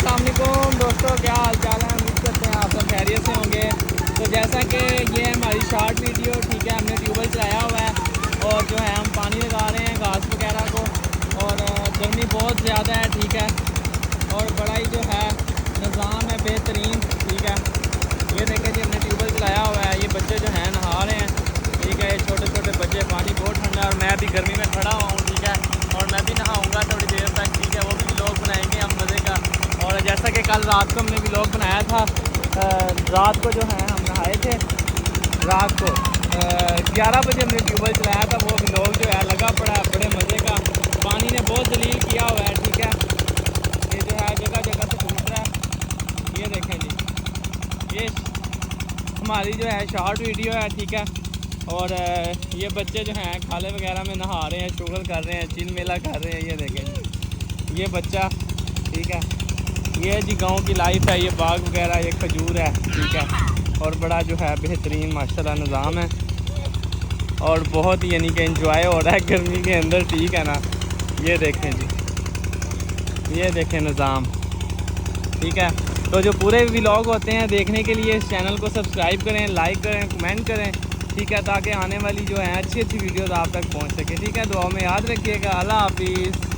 अस्सलाम वालेकुम दोस्तों, क्या हाल चाल है। उम्मीद करते हैं आप सब खैरियत से होंगे। तो जैसा कि ये हमारी शॉर्ट वीडियो, ठीक है, हमने ट्यूबवेल चलाया हुआ है और जो है हम पानी लगा रहे हैं घास वगैरह को। और गर्मी बहुत ज़्यादा है, ठीक है, और बड़ा ही जो है निज़ाम है बेहतरीन, ठीक है। ये देखें जी, हमने ट्यूबवेल चलाया हुआ है। ये बच्चे जो हैं नहा रहे हैं, ठीक है। ये छोटे छोटे बच्चे, पानी बहुत ठंडा है और मैं भी गर्मी में खड़ा हुआ हूँ, ठीक है। और मैं भी नहाऊँगा थोड़ी देर तक, ठीक है। वो भी व्लॉग बनाएंगे हम मज़े का। और जैसा कि कल रात को हमने व्लॉग बनाया था, रात को जो है हम नहाए थे। रात को 11 बजे हमने ट्यूबवेल चलाया था। वो व्लॉग जो है लगा पड़ा है बड़े मज़े का। पानी ने बहुत जलील किया हुआ है, ठीक है। ये जो है जगह जगह से टूट रहा है। ये देखें जी, ये हमारी जो है शॉर्ट वीडियो है, ठीक है। और ये बच्चे जो हैं खाले वगैरह में नहा रहे हैं, शुगल कर रहे हैं, चिल मेला कर रहे हैं। ये देखें जी, ये बच्चा, ठीक है। ये जी गांव की लाइफ है। ये बाग वगैरह, ये खजूर है, ठीक है। और बड़ा जो है बेहतरीन माशाल्लाह निज़ाम है और बहुत यानी कि एंजॉय हो रहा है गर्मी के अंदर, ठीक है ना। ये देखें जी, ये देखें निज़ाम, ठीक है। तो जो पूरे व्लॉग होते हैं देखने के लिए इस चैनल को सब्सक्राइब करें, लाइक करें, कमेंट करें, ठीक है, ताकि आने वाली जो है अच्छी अच्छी वीडियोस आप तक पहुंच सके, ठीक है। दुआ में याद रखिएगा। अल्लाह हाफिज़।